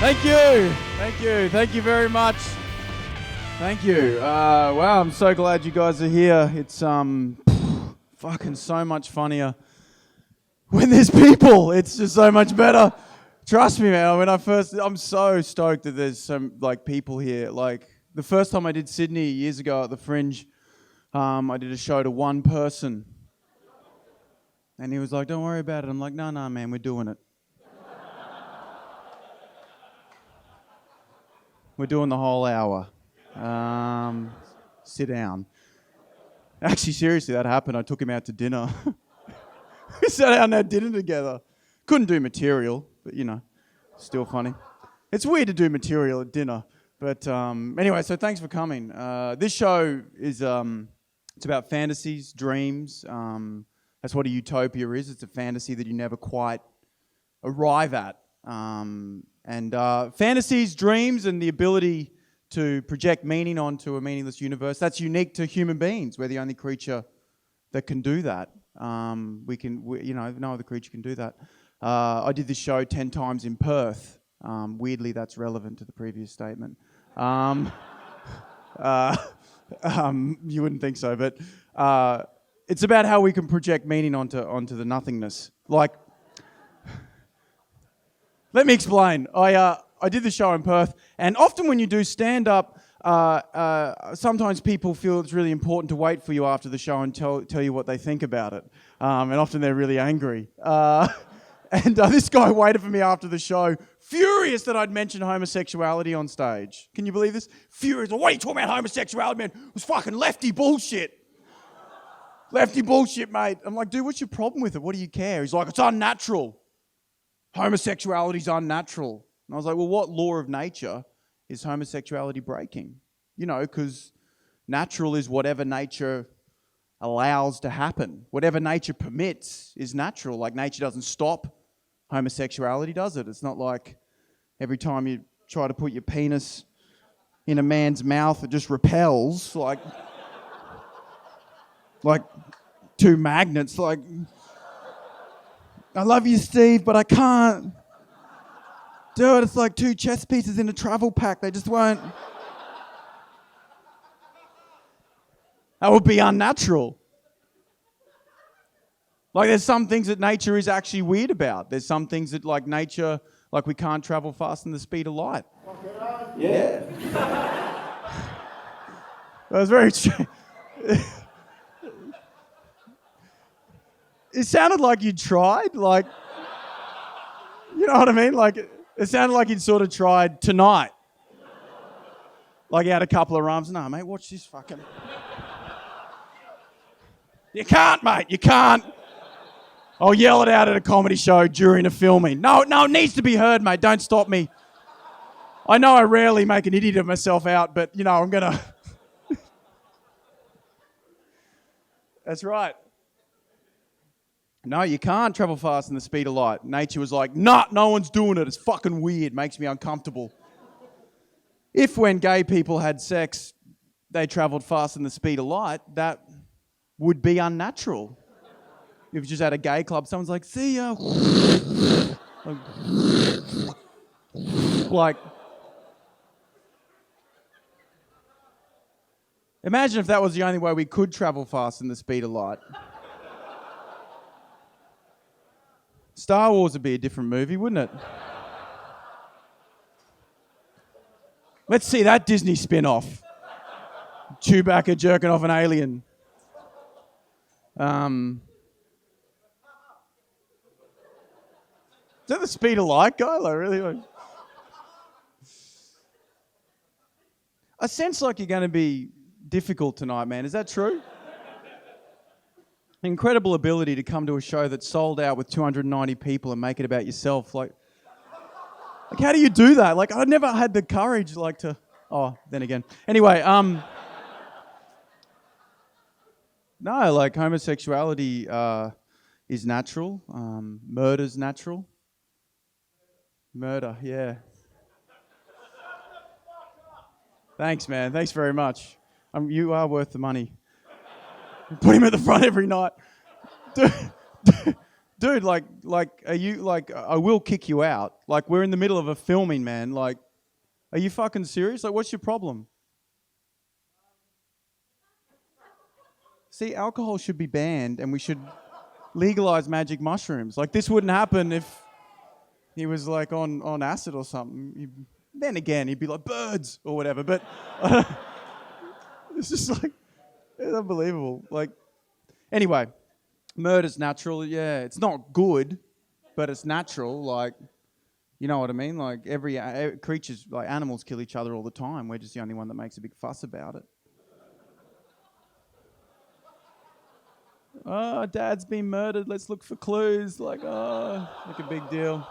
Thank you. Thank you. Thank you very much. Thank you. Wow, I'm so glad you guys are here. It's fucking so much funnier when there's people. It's just so much better. Trust me, man. I'm so stoked that there's some people here. Like the first time I did Sydney years ago at the Fringe, I did a show to one person, and he was like, "Don't worry about it." I'm like, "No, man, we're doing it. We're doing the whole hour. Sit down." Actually, seriously, that happened. I took him out to dinner. We sat down and had dinner together. Couldn't do material, but still funny. It's weird to do material at dinner. But anyway, so thanks for coming. This show is it's about fantasies, dreams. That's what a utopia is. It's a fantasy that you never quite arrive at. And fantasies, dreams, and the ability to project meaning onto a meaningless universe, that's unique to human beings. We're the only creature that can do that. No other creature can do that. I did this show 10 times in Perth. Weirdly, that's relevant to the previous statement. You wouldn't think so, but it's about how we can project meaning onto the nothingness. Like, let me explain. I did the show in Perth, and often when you do stand-up, sometimes people feel it's really important to wait for you after the show and tell you what they think about it. And often they're really angry. And this guy waited for me after the show, furious that I'd mentioned homosexuality on stage. Can you believe this? Furious. What are you talking about homosexuality, man? It was fucking lefty bullshit. Lefty bullshit, mate. I'm like, dude, what's your problem with it? What do you care? He's like, it's unnatural. Homosexuality's unnatural. And I was like, well, what law of nature is homosexuality breaking? Because natural is whatever nature allows to happen. Whatever nature permits is natural. Like, nature doesn't stop homosexuality, does it? It's not like every time you try to put your penis in a man's mouth, it just repels, like two magnets, like, I love you, Steve, but I can't. Dude, it's like two chess pieces in a travel pack. They just won't. That would be unnatural. Like, there's some things that nature is actually weird about. There's some things that, like, nature, like, we can't travel faster than the speed of light. Yeah. That was very strange. It sounded like you tried, like, you know what I mean? Like, it sounded like you'd sort of tried tonight. Like, you had a couple of rums. No, mate, watch this fucking... You can't, mate, you can't. I'll yell it out at a comedy show during a filming. No, it needs to be heard, mate, don't stop me. I know I rarely make an idiot of myself out, but, I'm gonna... That's right. No, you can't travel faster than the speed of light. Nature was like, no one's doing it. It's fucking weird. Makes me uncomfortable. If when gay people had sex, they travelled faster than the speed of light, that would be unnatural. If you just had a gay club, someone's like, see ya. Like, imagine if that was the only way we could travel faster than the speed of light. Star Wars would be a different movie, wouldn't it? Let's see that Disney spin-off. Chewbacca jerking off an alien. Is that the speed of light guy? Like, really? I sense like you're going to be difficult tonight, man. Is that true? Incredible ability to come to a show that's sold out with 290 people and make it about yourself. Like how do you do that? Like, I never had the courage, to... Oh, then again. Anyway, no, like, homosexuality is natural. Murder's natural. Murder, yeah. Thanks, man. Thanks very much. You are worth the money. Put him at the front every night. dude, are you, like, I will kick you out. Like, we're in the middle of a filming, man. Like, are you fucking serious? Like, what's your problem? See, alcohol should be banned and we should legalize magic mushrooms. Like, this wouldn't happen if he was, like, on acid or something. Then again, he'd be like, birds or whatever. But it's just like, it's unbelievable. Like, anyway, murder's natural. Yeah, it's not good, but it's natural. Like, you know what I mean? Like, every creatures, like animals kill each other all the time. We're just the only one that makes a big fuss about it. Oh, Dad's been murdered. Let's look for clues. Like, oh, like a big deal.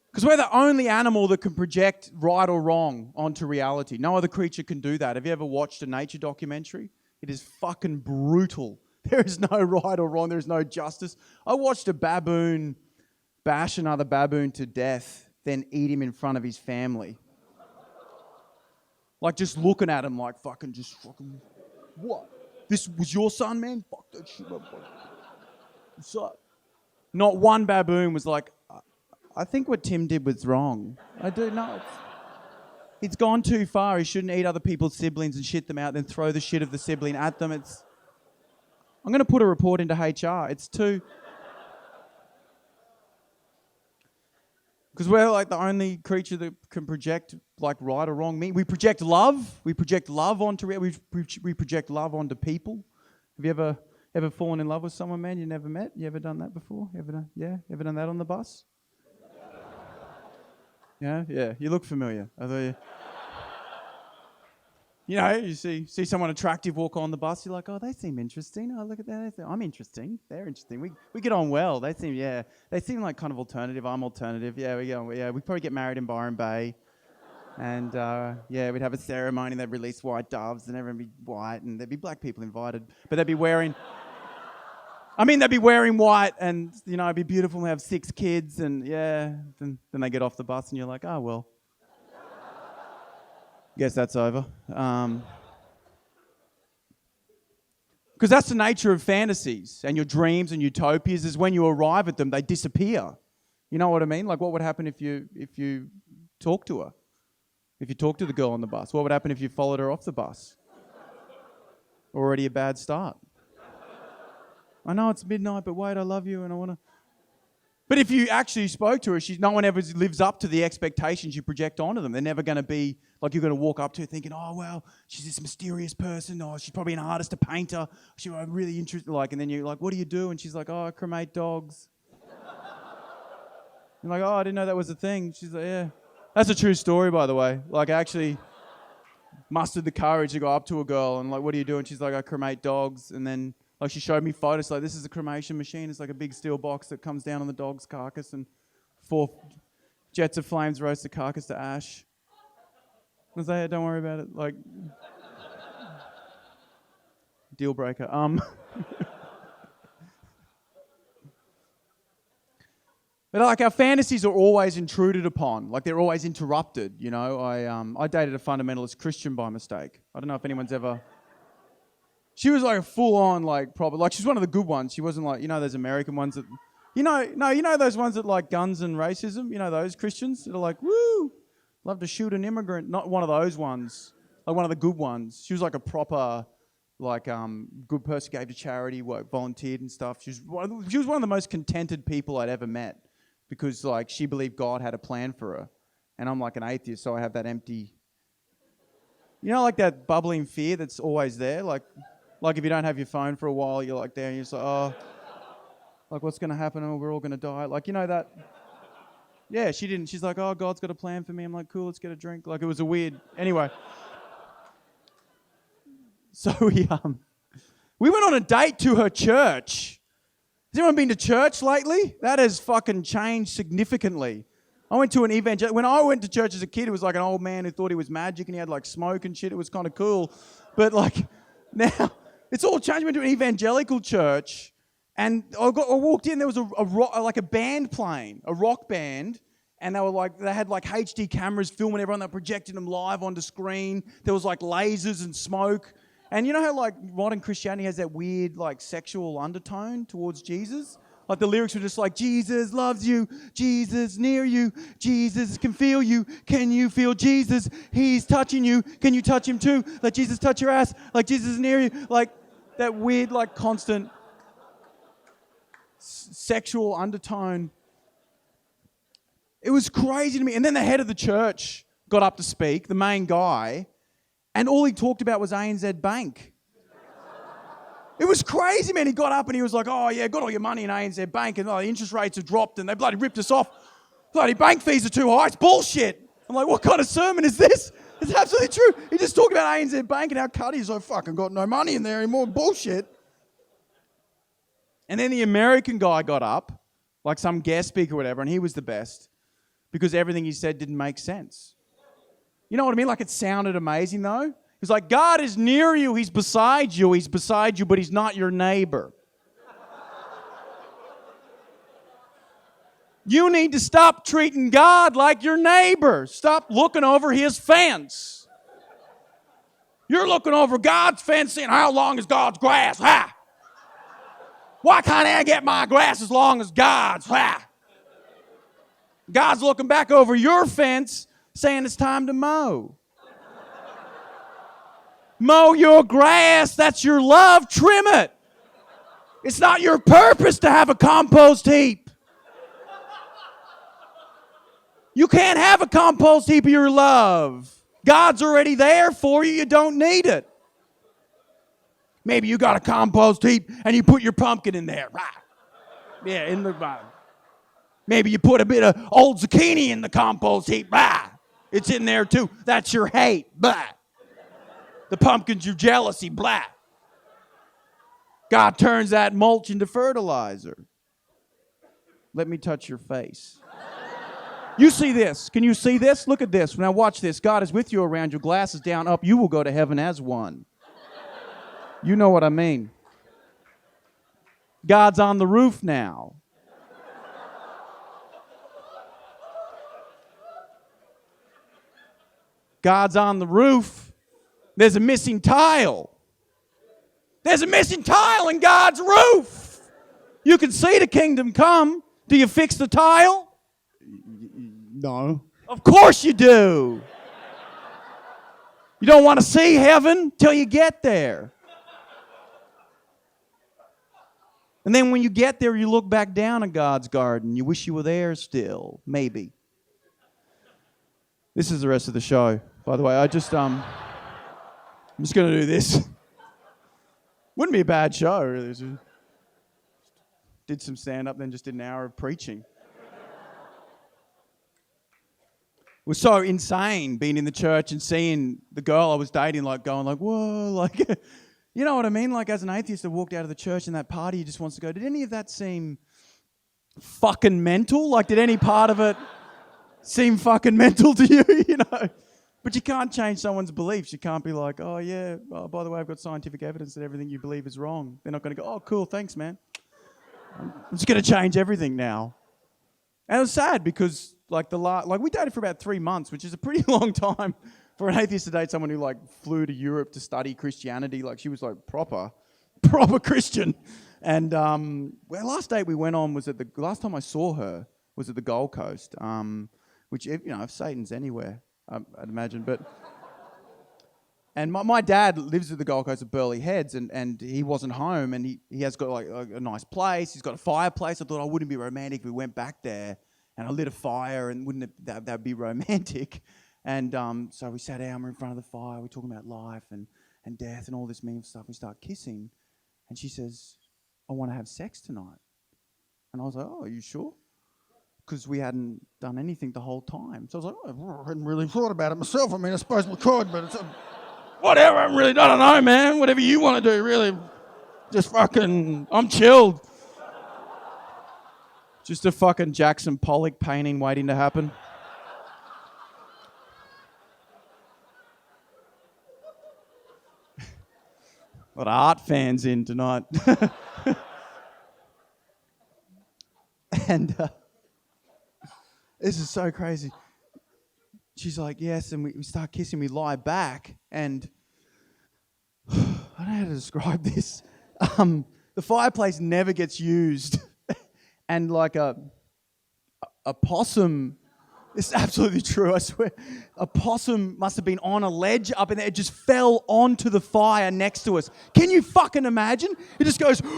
Because we're the only animal that can project right or wrong onto reality. No other creature can do that. Have you ever watched a nature documentary? It is fucking brutal. There is no right or wrong. There is no justice. I watched a baboon bash another baboon to death, then eat him in front of his family. Like, just looking at him like fucking, what? This was your son, man? Fuck that shit. What's up? Not one baboon was like, I think what Tim did was wrong. I do not. It's gone too far. He shouldn't eat other people's siblings and shit them out, then throw the shit of the sibling at them. I'm going to put a report into HR. It's too... Because we're like the only creature that can project like right or wrong. We project love. We project love onto we project love onto people. Have you ever fallen in love with someone, man, you never met? You ever done that before? You ever done that on the bus? Yeah. You look familiar. You know, you see someone attractive walk on the bus, you're like, oh, they seem interesting. Oh, look at that. I'm interesting. They're interesting. We get on well. They seem like kind of alternative. I'm alternative. Yeah, we'd probably get married in Byron Bay. And we'd have a ceremony. They'd release white doves and everyone would be white and there'd be black people invited. But they'd be wearing white and, you know, it'd be beautiful and have 6 kids and then they get off the bus and you're like, oh, well. Guess that's over. Because that's the nature of fantasies and your dreams and utopias is when you arrive at them, they disappear. You know what I mean? Like, what would happen if you talk to her? If you talk to the girl on the bus? What would happen if you followed her off the bus? Already a bad start. I know it's midnight, but wait, I love you and I want to... But if you actually spoke to her, no one ever lives up to the expectations you project onto them. They're never going to be like you're going to walk up to her thinking, oh, well, she's this mysterious person. Oh, she's probably an artist, a painter. She's really interested. Like, and then you're like, what do you do? And she's like, oh, I cremate dogs. You're like, oh, I didn't know that was a thing. She's like, yeah. That's a true story, by the way. Like, I actually mustered the courage to go up to a girl and like, what do you do? And she's like, I cremate dogs. And then... like, she showed me photos, like, this is a cremation machine. It's like a big steel box that comes down on the dog's carcass and 4 jets of flames roast the carcass to ash. I was like, yeah, don't worry about it. Like, deal breaker. But, like, our fantasies are always intruded upon. Like, they're always interrupted, you know. I dated a fundamentalist Christian by mistake. I don't know if anyone's ever... She was like a full-on, like, proper... like, she's one of the good ones. She wasn't like, you know, those American ones that... you know those ones that like guns and racism? You know those Christians that are like, woo, love to shoot an immigrant. Not one of those ones. Like, one of the good ones. She was like a proper, like, good person, gave to charity, volunteered and stuff. She was one of the most contented people I'd ever met because, like, she believed God had a plan for her. And I'm like an atheist, so I have that empty... you know, like that bubbling fear that's always there? Like if you don't have your phone for a while, you're like there and you're just like, oh, like what's going to happen? Oh, we're all going to die. Like, you know that? Yeah, she didn't. She's like, oh, God's got a plan for me. I'm like, cool, let's get a drink. Like, it was a weird... anyway. So we went on a date to her church. Has anyone been to church lately? That has fucking changed significantly. I went to an evangelical... when I went to church as a kid, it was like an old man who thought he was magic and he had like smoke and shit. It was kind of cool. But like now... it's all changed. I went to an evangelical church and I walked in, there was a band playing, a rock band, and they had like HD cameras filming everyone, they projected them live onto screen. There was like lasers and smoke, And you know how like modern Christianity has that weird like sexual undertone towards Jesus? Like the lyrics are just like, Jesus loves you, Jesus near you, Jesus can feel you, can you feel Jesus? He's touching you, can you touch him too? Let Jesus touch your ass, like Jesus is near you. Like that weird like constant sexual undertone. It was crazy to me. And then the head of the church got up to speak, the main guy, and all he talked about was ANZ Bank. It was crazy, man. He got up and he was like, oh, yeah, got all your money in ANZ Bank and the interest rates have dropped and they bloody ripped us off. Bloody bank fees are too high. It's bullshit. I'm like, what kind of sermon is this? It's absolutely true. He just talked about ANZ Bank and how Cuddy's like, fucking got no money in there anymore. Bullshit. And then the American guy got up, like some guest speaker or whatever, and he was the best because everything he said didn't make sense. You know what I mean? Like it sounded amazing though. He's like, God is near you, he's beside you, but he's not your neighbor. You need to stop treating God like your neighbor. Stop looking over his fence. You're looking over God's fence saying, how long is God's grass? Ha! Why can't I get my grass as long as God's? Ha! God's looking back over your fence saying it's time to mow. Mow your grass, that's your love, trim it. It's not your purpose to have a compost heap. You can't have a compost heap of your love. God's already there for you, you don't need it. Maybe you got a compost heap and you put your pumpkin in there. Yeah, in the bottom. Maybe you put a bit of old zucchini in the compost heap. It's in there too. That's your hate. The pumpkin's your jealousy, blah. God turns that mulch into fertilizer. Let me touch your face. You see this? Can you see this? Look at this. Now watch this. God is with you around, your glasses down, up. You will go to heaven as one. You know what I mean. God's on the roof now. God's on the roof. There's a missing tile. There's a missing tile in God's roof. You can see the kingdom come. Do you fix the tile? No. Of course you do. You don't want to see heaven till you get there. And then when you get there, you look back down at God's garden. You wish you were there still. Maybe. This is the rest of the show. By the way, I'm just going to do this. Wouldn't be a bad show, really. Did some stand-up, then just did an hour of preaching. It was so insane being in the church and seeing the girl I was dating, like, going like, whoa, like, you know what I mean? Like, as an atheist, I walked out of the church and that party, he just wants to go, did any of that seem fucking mental? Like, did any part of it seem fucking mental to you, you know? But you can't change someone's beliefs. You can't be like, oh, yeah, oh, by the way, I've got scientific evidence that everything you believe is wrong. They're not going to go, oh, cool, thanks, man. I'm just going to change everything now. And it was sad because, like, we dated for about 3 months, which is a pretty long time for an atheist to date someone who, like, flew to Europe to study Christianity. Like, she was, like, proper Christian. And last date we went on was last time I saw her was at the Gold Coast, which, you know, if Satan's anywhere, I'd imagine. And my dad lives at the Gold Coast at Burleigh Heads, and he wasn't home, and he has got like a nice place. He's got a fireplace. I thought, wouldn't it be romantic if we went back there and I lit a fire, and wouldn't it that'd be romantic? And so we sat down, we're in front of the fire, we're talking about life and death and all this mean stuff. We start kissing, and she says, I want to have sex tonight. And I was like, oh, are you sure? Because we hadn't done anything the whole time. So I was like, oh, I hadn't really thought about it myself. I mean, I suppose we could, but it's whatever. I don't know, man. Whatever you want to do, really. Just fucking, I'm chilled. Just a fucking Jackson Pollock painting waiting to happen. A lot of art fans in tonight. And this is so crazy. She's like, yes, and we start kissing, we lie back, and describe this. The fireplace never gets used, and like a possum. It's absolutely true, I swear. A possum must have been on a ledge up in there. It just fell onto the fire next to us. Can you fucking imagine? It just goes, rah,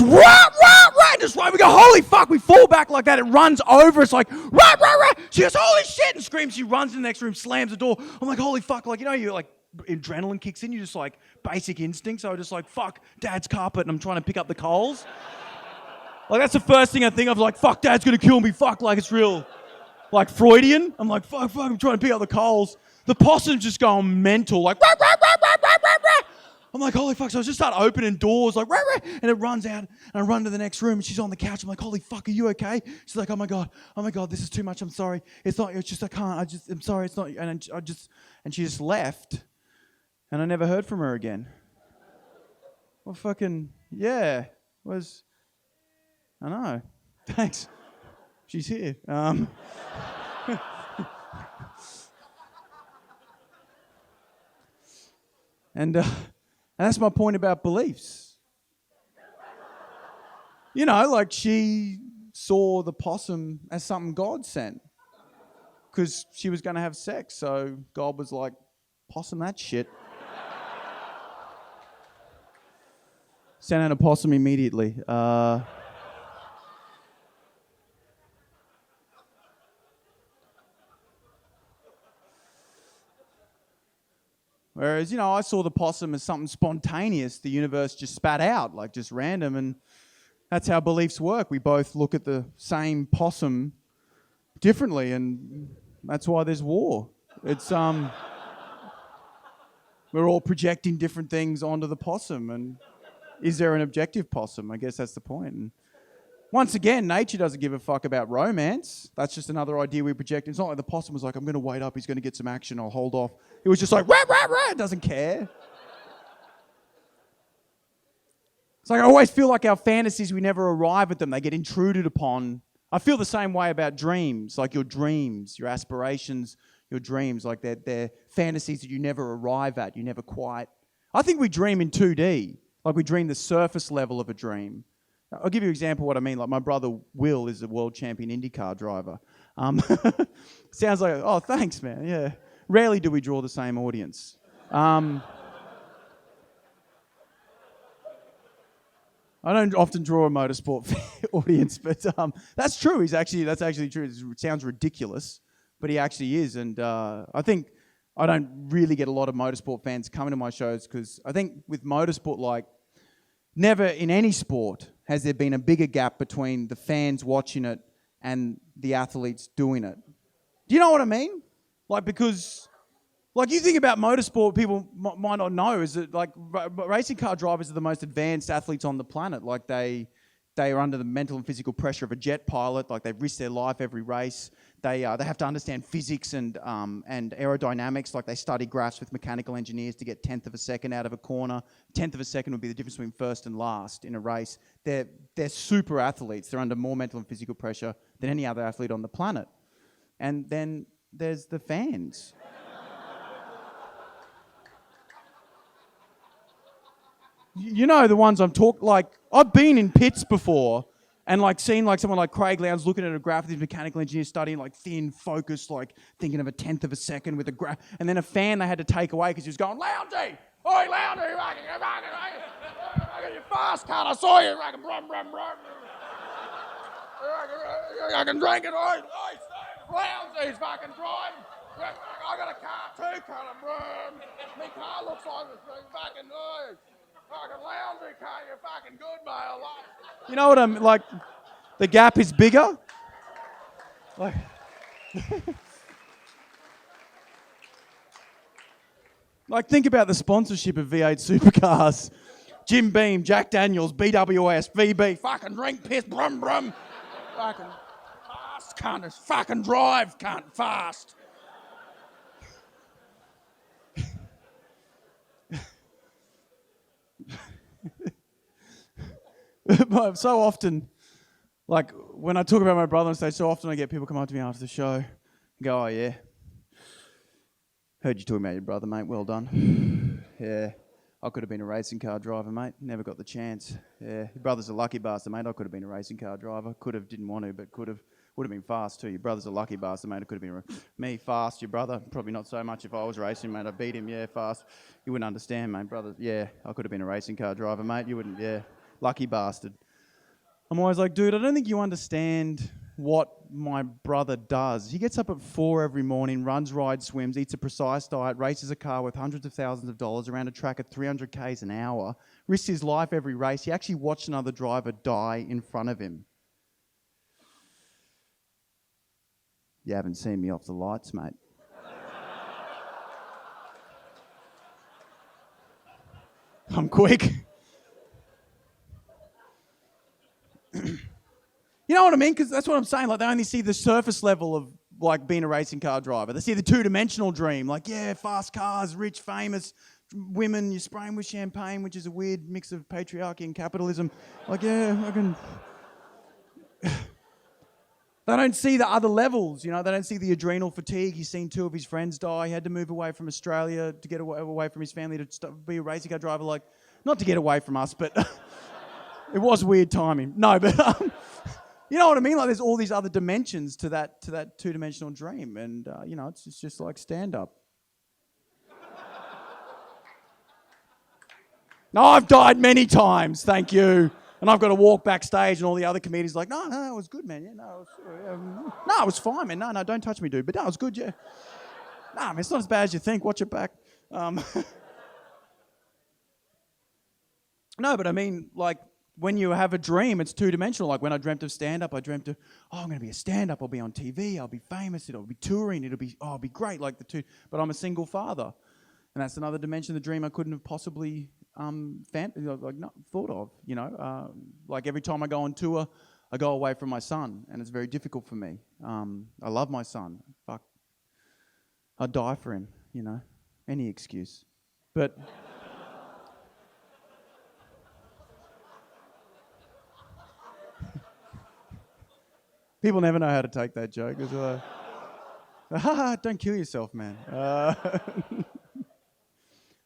rah, rah, just right. We go, holy fuck, we fall back like that. It runs over us like, rah, rah, rah. She goes, holy shit, and screams. She runs in the next room, slams the door. I'm like, holy fuck, like, you know, you're like, adrenaline kicks in. You just like, basic instincts. So I just like, fuck, Dad's carpet, and I'm trying to pick up the coals. Like, that's the first thing I think of, like, fuck, Dad's gonna kill me, fuck, like, it's real. Like Freudian. I'm like, fuck, I'm trying to pick up the coals. The possum's just going mental, like, rah, rah, rah, rah, rah, rah, rah. I'm like, holy fuck. So I just start opening doors, like, rah, rah, and it runs out, and I run to the next room, and she's on the couch. I'm like, holy fuck, are you okay? She's like, oh my God, this is too much, I'm sorry. It's just, I'm sorry, it's not, and she just left, and I never heard from her again. Well, fucking, yeah, I know, thanks. She's here. And that's my point about beliefs. You know, like she saw the possum as something God sent because she was going to have sex. So God was like, possum that shit. Sent out a possum immediately. Whereas, you know, I saw the possum as something spontaneous. The universe just spat out, like just random. And that's how beliefs work. We both look at the same possum differently. And that's why there's war. It's, we're all projecting different things onto the possum. And is there an objective possum? I guess that's the point. And once again, nature doesn't give a fuck about romance. That's just another idea we project. It's not like the possum was like, I'm going to wait up, he's going to get some action, I'll hold off. It was just like, rah, rah, rah, doesn't care. It's like I always feel like our fantasies, we never arrive at them. They get intruded upon. I feel the same way about dreams, like your dreams, your aspirations, your dreams, like they're fantasies that you never arrive at, you never quite. I think we dream in 2D, like we dream the surface level of a dream. I'll give you an example of what I mean. Like my brother Will is a world champion IndyCar driver. Sounds like, oh, thanks, man. Yeah. Rarely do we draw the same audience. I don't often draw a motorsport audience, but that's true. That's actually true. It sounds ridiculous, but he actually is. And I think I don't really get a lot of motorsport fans coming to my shows because I think with motorsport, like never in any sport has there been a bigger gap between the fans watching it and the athletes doing it. Do you know what I mean? Like, because, like, you think about motorsport, people might not know, is that, like, racing car drivers are the most advanced athletes on the planet. Like, they are under the mental and physical pressure of a jet pilot. Like, they risk their life every race. They have to understand physics and aerodynamics. Like, they study graphs with mechanical engineers to get 1/10 of a second out of a corner. 1/10 of a second would be the difference between first and last in a race. They're super athletes. They're under more mental and physical pressure than any other athlete on the planet. And then there's the fans. You know the ones I'm talking, like, I've been in pits before and, like, seen, like, someone like Craig Lowndes looking at a graph, these mechanical engineers studying, like, thin, focused, like, thinking of a 1/10 of a second with a graph, and then a fan they had to take away because he was going, Lowndy! Oi, Lowndy! You fast, cunt, I saw you! Brum, brum, brum. I can drink it, oi, Lowndy's fucking driving! I got a car too, cunt, brum! My car looks like it's fucking good! Fucking Lowndy car, you're fucking good, mate. I like it. You know what I'm like? The gap is bigger. Like, like think about the sponsorship of V8 supercars. Jim Beam, Jack Daniels, BWS, VB, fucking drink, piss, brum, brum. Fucking fast, cunt. It's fucking drive, cunt, fast. So often, like when I talk about my brother on stage, so often I get people come up to me after the show and go, oh yeah, heard you talking about your brother, mate, well done. Yeah, I could have been a racing car driver, mate. Never got the chance. Yeah, your brother's a lucky bastard, mate. I could have been a racing car driver. Could have, didn't want to, but could have. Would have been fast too. Your brother's a lucky bastard, mate. It could have been me fast. Your brother, probably not so much if I was racing, mate. I beat him, yeah, fast. You wouldn't understand, mate. Brother, yeah, I could have been a racing car driver, mate. You wouldn't, yeah. Lucky bastard. I'm always like, dude, I don't think you understand what my brother does. He gets up at 4 every morning, runs, rides, swims, eats a precise diet, races a car worth hundreds of thousands of dollars around a track at 300 k's an hour, risks his life every race. He actually watched another driver die in front of him. You haven't seen me off the lights, mate. I'm quick. You know what I mean? Because that's what I'm saying. Like, they only see the surface level of, like, being a racing car driver. They see the two-dimensional dream. Like, yeah, fast cars, rich, famous, women, you spray them with champagne, which is a weird mix of patriarchy and capitalism. Like, yeah, I can... They don't see the other levels, you know. They don't see the adrenal fatigue. He's seen 2 of his friends die. He had to move away from Australia to get away from his family to be a racing car driver. Like, not to get away from us, but it was weird timing. No, but you know what I mean? Like, there's all these other dimensions to that two-dimensional dream, and you know, it's just like stand-up. No, I've died many times, thank you. And I've got to walk backstage, and all the other comedians are like, no, it was good, man. Yeah, it was fine, man. No, don't touch me, dude. But no, it was good, yeah. Nah, man, it's not as bad as you think. Watch it back. No, but I mean, like, when you have a dream, it's two-dimensional. Like, when I dreamt of stand-up, I dreamt of, I'm going to be a stand-up. I'll be on TV. I'll be famous. It'll be touring. It'll be great, like the two. But I'm a single father. And that's another dimension of the dream I couldn't have possibly not thought of, you know. Like, every time I go on tour, I go away from my son, and it's very difficult for me. I love my son. Fuck, I'd die for him, you know. Any excuse. But people never know how to take that joke. It's like, don't kill yourself, man.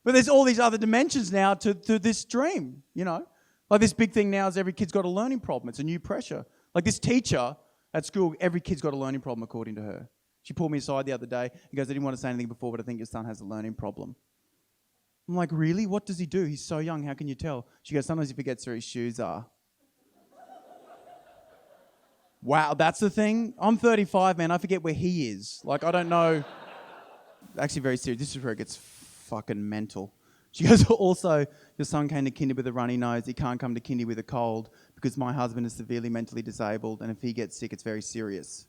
But there's all these other dimensions now to this dream, you know. Like, this big thing now is every kid's got a learning problem. It's a new pressure. Like, this teacher at school, every kid's got a learning problem according to her. She pulled me aside the other day. He goes, I didn't want to say anything before, but I think your son has a learning problem. I'm like, really? What does he do? He's so young. How can you tell? She goes, sometimes he forgets where his shoes are. Wow, that's the thing? I'm 35, man. I forget where he is. Like, I don't know. Actually, very serious. This is where it gets fucking mental. She goes, also, your son came to kindy with a runny nose. He can't come to kindy with a cold because my husband is severely mentally disabled, and if he gets sick, it's very serious.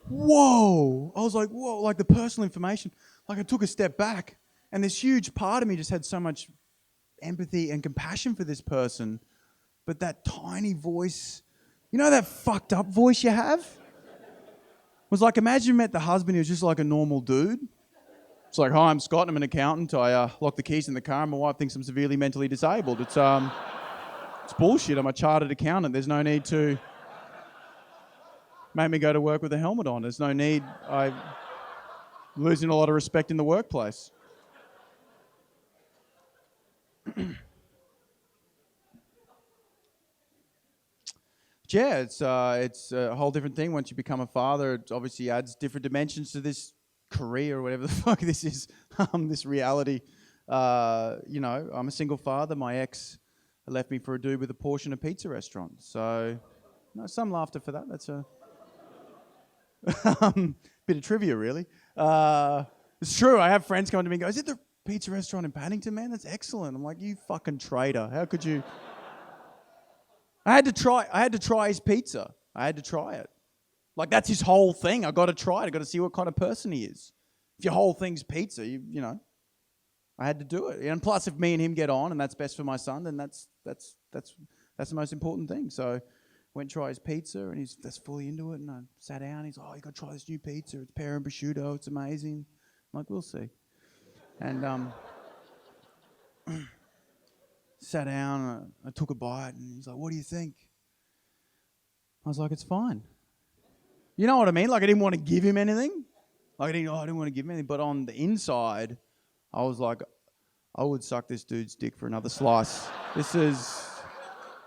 Whoa! I was like, whoa, like the personal information. Like, I took a step back, and this huge part of me just had so much empathy and compassion for this person. But that tiny voice, you know that fucked up voice you have? Was like, imagine you met the husband, he was just like a normal dude. It's like, hi, I'm Scott, I'm an accountant. I locked the keys in the car and my wife thinks I'm severely mentally disabled. It's bullshit. I'm a chartered accountant. There's no need to make me go to work with a helmet on. There's no need. I'm losing a lot of respect in the workplace. Yeah, it's a whole different thing once you become a father. It obviously adds different dimensions to this career or whatever the fuck this is, this reality. You know, I'm a single father. My ex left me for a dude with a Porsche and a pizza restaurant. So, no, some laughter for that. That's a bit of trivia, really. It's true. I have friends come to me and go, is it the pizza restaurant in Paddington, man? That's excellent. I'm like, you fucking traitor. How could you? I had to try his pizza. I had to try it. Like, that's his whole thing. I got to try it. I got to see what kind of person he is. If your whole thing's pizza, you know, I had to do it. And plus, if me and him get on, and that's best for my son, then that's the most important thing. So, went and tried his pizza, and that's fully into it. And I sat down. He's like, oh, you got to try this new pizza. It's pear and prosciutto. It's amazing. I'm like, we'll see. And sat down. I took a bite, and he's like, what do you think? I was like, it's fine. You know what I mean? Like, I didn't want to give him anything. Like, I didn't want to give him anything. But on the inside, I was like, I would suck this dude's dick for another slice. This is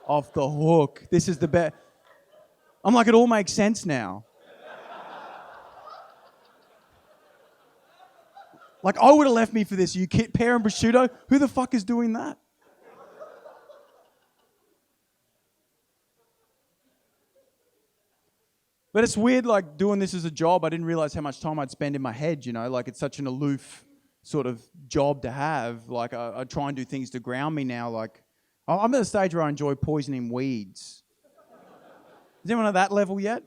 off the hook. This is the best. I'm like, it all makes sense now. Like, I would have left me for this. You pear and prosciutto? Who the fuck is doing that? But it's weird, like, doing this as a job. I didn't realize how much time I'd spend in my head, you know? Like, it's such an aloof sort of job to have. Like, I try and do things to ground me now. Like, I'm at the stage where I enjoy poisoning weeds. Is anyone at that level yet?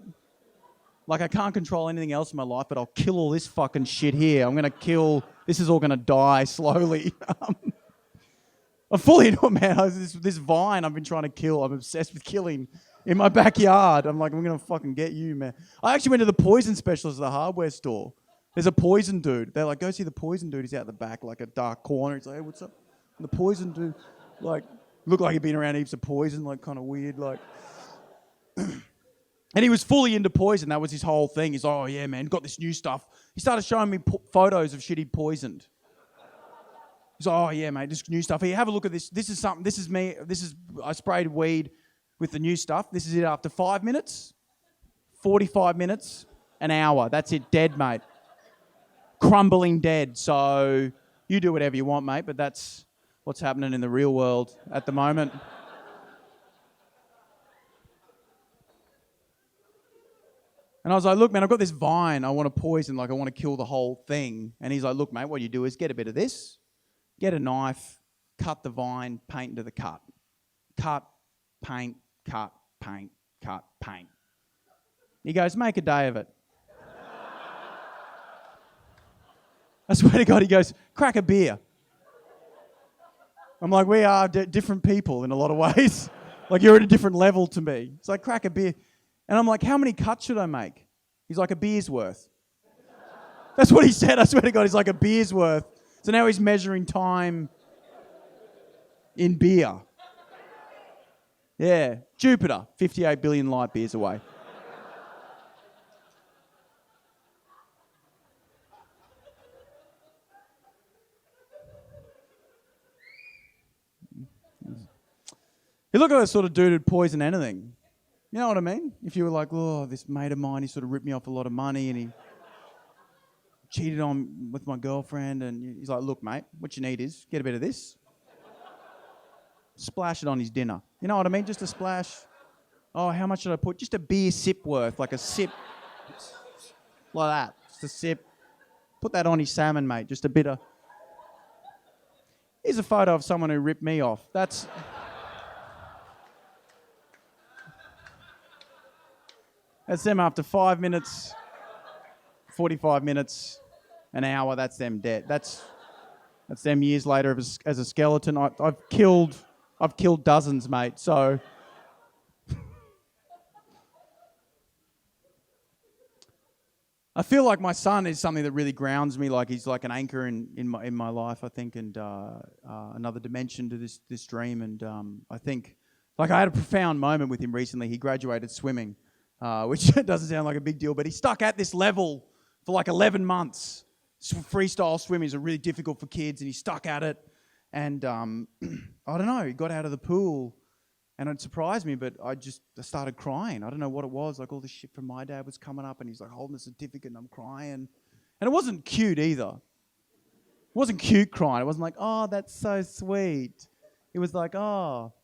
Like, I can't control anything else in my life, but I'll kill all this fucking shit here. I'm going to kill... This is all going to die slowly. I'm fully into it, man. This vine I've been trying to kill. I'm obsessed with killing in my backyard. I'm like, I'm going to fucking get you, man. I actually went to the poison specialist at the hardware store. There's a poison dude. They're like, go see the poison dude. He's out the back, like a dark corner. He's like, hey, what's up? And the poison dude, like, looked like he'd been around heaps of poison, like, kind of weird, like... And he was fully into poison. That was his whole thing. He's like, oh, yeah, man, got this new stuff. He started showing me photos of shit he'd poisoned. He's like, oh, yeah, mate, this new stuff. Here, have a look at this. This is something. This is me. I sprayed weed with the new stuff. This is it after 5 minutes, 45 minutes, an hour. That's it, dead, mate. Crumbling dead. So you do whatever you want, mate, but that's what's happening in the real world at the moment. And I was like, look, man, I've got this vine I want to poison, like I want to kill the whole thing. And he's like, look, mate, what you do is get a bit of this, get a knife, cut the vine, paint into the cut. Cut, paint, cut, paint, cut, paint. He goes, make a day of it. I swear to God, he goes, crack a beer. I'm like, we are different people in a lot of ways. Like, you're at a different level to me. It's like, crack a beer. And I'm like, how many cuts should I make? He's like, a beer's worth. That's what he said. I swear to God, he's like, a beer's worth. So now he's measuring time in beer. Yeah. Jupiter, 58 billion light years away. You look at that sort of dude who'd poison anything. You know what I mean? If you were like, oh, this mate of mine, he sort of ripped me off a lot of money and he cheated on with my girlfriend, and he's like, look, mate, what you need is get a bit of this. Splash it on his dinner. You know what I mean? Just a splash. Oh, how much should I put? Just a beer sip worth, like a sip. Like that. Just a sip. Put that on his salmon, mate. Just a bit of... Here's a photo of someone who ripped me off. That's them after 5 minutes, 45 minutes, an hour. That's them dead. That's them years later as a skeleton. I've killed dozens, mate. So I feel like my son is something that really grounds me. Like, he's like an anchor in my life, I think, and another dimension to this dream. And I think, like, I had a profound moment with him recently. He graduated swimming. Which doesn't sound like a big deal, but he stuck at this level for like 11 months. Freestyle swimming is really difficult for kids, and he stuck at it. And I don't know, he got out of the pool, and it surprised me, but I started crying. I don't know what it was. Like, all this shit from my dad was coming up, and he's like holding the certificate, and I'm crying. And it wasn't cute either. It wasn't cute crying. It wasn't like, oh, that's so sweet. It was like, oh.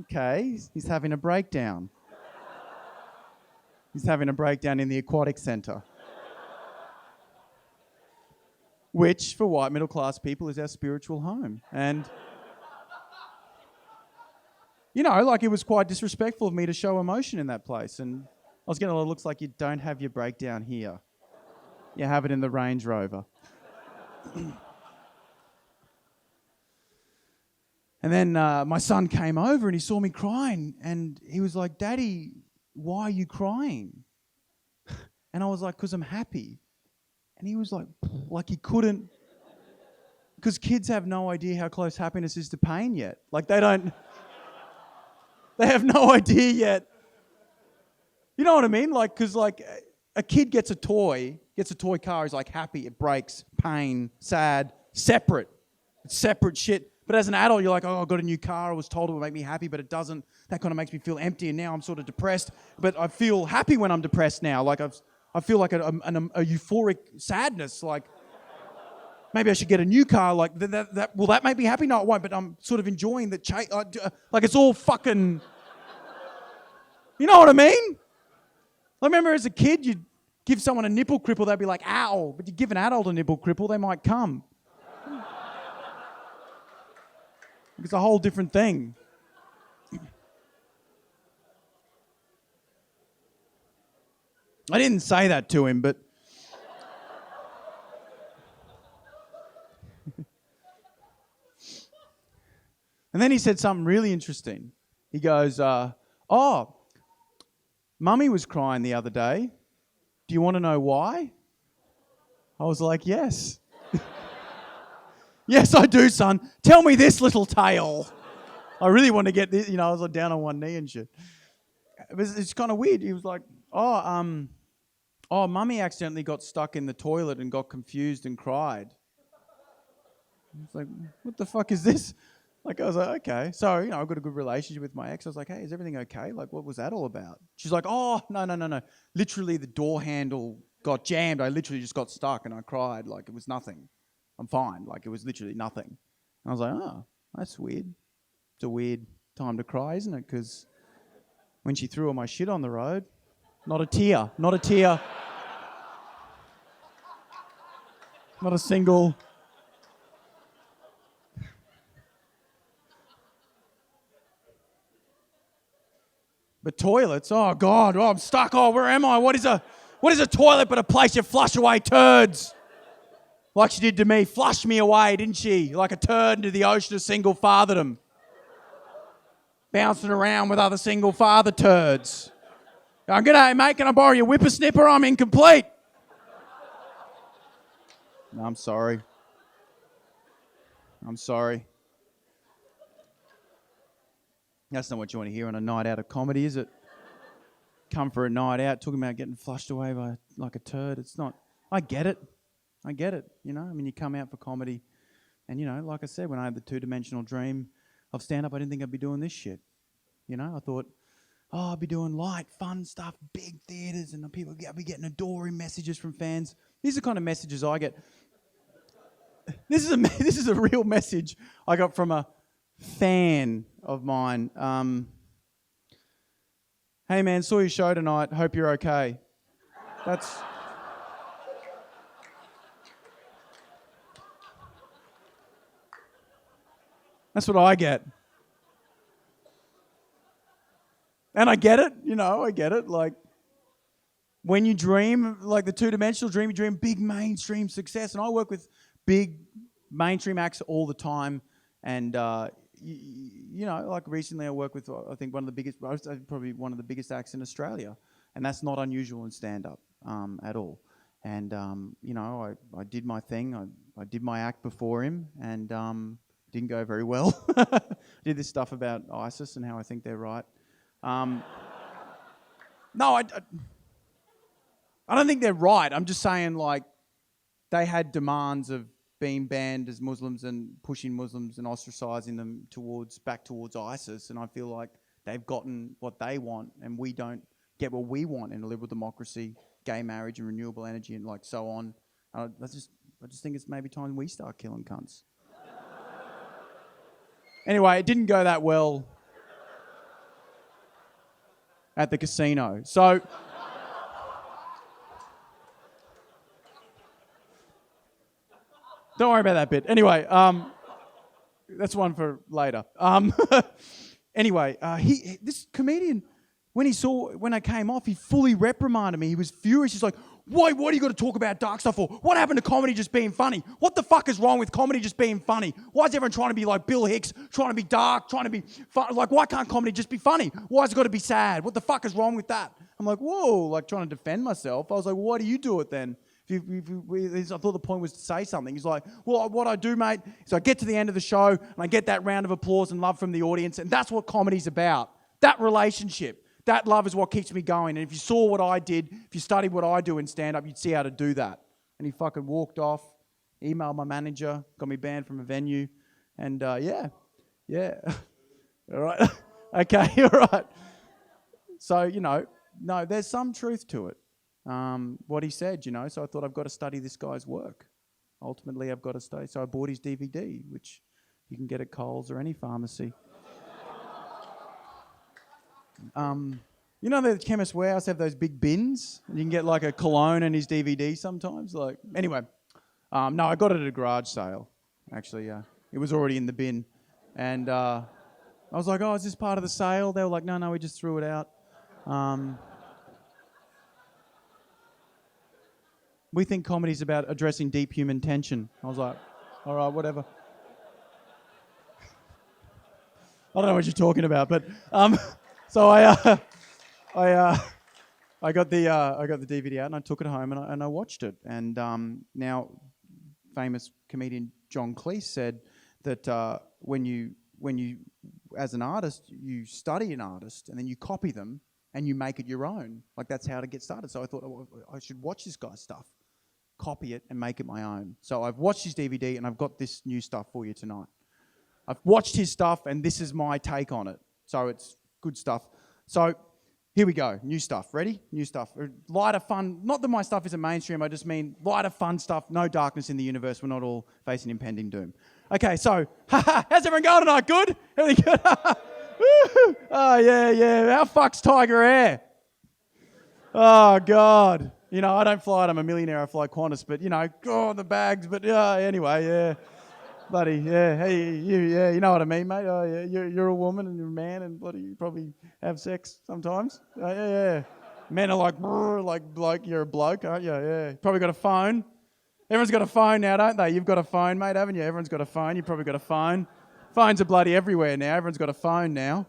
Okay, he's having a breakdown. He's having a breakdown in the aquatic centre. Which, for white middle-class people, is our spiritual home. And, you know, like, it was quite disrespectful of me to show emotion in that place. And I was getting a lot of looks like, you don't have your breakdown here. You have it in the Range Rover. And then my son came over and he saw me crying, and he was like, Daddy, why are you crying? And I was like, because I'm happy. And he was like he couldn't, because kids have no idea how close happiness is to pain yet. Like, they have no idea yet. You know what I mean? Like, because like a kid gets a toy car, he's like happy, it breaks, pain, sad, separate. It's separate shit. But as an adult, you're like, oh, I got a new car, I was told it would make me happy, but it doesn't. That kind of makes me feel empty, and now I'm sort of depressed. But I feel happy when I'm depressed now. Like I feel like a euphoric sadness, like maybe I should get a new car. Like, will that make me happy? No, it won't, but I'm sort of enjoying the like it's all fucking... You know what I mean? I remember as a kid, you'd give someone a nipple cripple, they'd be like, ow. But you give an adult a nipple cripple, they might come. It's a whole different thing. I didn't say that to him, but... And then he said something really interesting. He goes, oh, Mummy was crying the other day. Do you want to know why? I was like, yes. Yes, I do, son. Tell me this little tale. I really want to get this. You know, I was like down on one knee and shit. It's kind of weird. He was like, oh, Mummy accidentally got stuck in the toilet and got confused and cried. I was like, what the fuck is this? Like, I was like, okay. So, you know, I've got a good relationship with my ex. I was like, hey, is everything okay? Like, what was that all about? She's like, oh, no. Literally, the door handle got jammed. I literally just got stuck and I cried. Like, it was nothing. I'm fine. Like, it was literally nothing. And I was like, oh, that's weird. It's a weird time to cry, isn't it? Because when she threw all my shit on the road, not a tear. Not a single... But toilets, oh God, oh, I'm stuck. Oh, where am I? What is a toilet but a place you flush away turds? Like she did to me, flushed me away, didn't she? Like a turd into the ocean of single fatherdom. Bouncing around with other single father turds. Going, g'day mate, can I borrow your whippersnipper? I'm incomplete. No, I'm sorry. That's not what you want to hear on a night out of comedy, is it? Come for a night out, talking about getting flushed away by like a turd. It's not. I get it. You know, I mean, you come out for comedy, and you know, like I said, when I had the two-dimensional dream of stand-up, I didn't think I'd be doing this shit. You know, I thought, oh, I'd be doing light, fun stuff, big theatres, and people I'd be getting adoring messages from fans. These are the kind of messages I get. This is a real message I got from a fan of mine. Hey man, saw your show tonight. Hope you're okay. That's what I get. And I get it, you know, Like, when you dream, like the two-dimensional dream, you dream big mainstream success. And I work with big mainstream acts all the time. And, you know, like recently I worked with, I think, probably one of the biggest acts in Australia. And that's not unusual in stand-up at all. And, you know, I did my thing. I did my act before him and didn't go very well. I did this stuff about ISIS and how I think they're right. No, I don't think they're right. I'm just saying, like, they had demands of being banned as Muslims and pushing Muslims and ostracizing them back towards ISIS. And I feel like they've gotten what they want and we don't get what we want in a liberal democracy, gay marriage and renewable energy and like so on. I just think it's maybe time we start killing cunts. Anyway, it didn't go that well at the casino. So... Don't worry about that bit. Anyway, that's one for later. Anyway, this comedian, when I came off, he fully reprimanded me. He was furious. He's like, what do you got to talk about dark stuff for? What happened to comedy just being funny? What the fuck is wrong with comedy just being funny? Why is everyone trying to be like Bill Hicks, trying to be dark, trying to be fun? Like, why can't comedy just be funny? Why has it got to be sad? What the fuck is wrong with that? I'm like, whoa, like trying to defend myself. I was like, well, why do you do it then? I thought the point was to say something. He's like, well, what I do, mate, is I get to the end of the show and I get that round of applause and love from the audience, and that's what comedy's about. That relationship. that love is what keeps me going. And if you saw what I did, if you studied what I do in stand-up, you'd see how to do that. And he fucking walked off, emailed my manager, got me banned from a venue. And yeah. All right. Okay, all right. So, no, there's some truth to it. What he said, so I thought I've got to study this guy's work. Ultimately, I've got to study. So I bought his DVD, which you can get at Coles or any pharmacy. The Chemist Warehouse have those big bins? You can get like a cologne and his DVD sometimes. Anyway, no, I got it at a garage sale, actually. It was already in the bin. And I was like, oh, is this part of the sale? They were like, no, we just threw it out. We think comedy's about addressing deep human tension. I was like, all right, whatever. I don't know what you're talking about, but so I got the DVD out and I took it home and I watched it. And now, famous comedian John Cleese said that when you as an artist, you study an artist and then you copy them and you make it your own. Like, that's how to get started. So I thought, I should watch this guy's stuff, copy it and make it my own. So I've watched his DVD and I've got this new stuff for you tonight. I've watched his stuff and this is my take on it. So it's good stuff. So here we go. New stuff. Ready? New stuff. Lighter, fun. Not that my stuff isn't mainstream. I just mean lighter, fun stuff. No darkness in the universe. We're not all facing impending doom. Okay, so, how's everyone going tonight? Good? Everything good? Oh, yeah. How fuck's Tiger Air? Oh, God. I don't fly it. I'm a millionaire. I fly Qantas. But, the bags. But, anyway, yeah. Bloody, yeah. Hey, you know what I mean, mate? Oh, yeah. You're a woman and you're a man and bloody, you probably have sex sometimes. Yeah. Men are like you're a bloke, aren't you? Yeah. Probably got a phone. Everyone's got a phone now, don't they? You've got a phone, mate, haven't you? Everyone's got a phone. You've probably got a phone. Phones are bloody everywhere now. Everyone's got a phone now.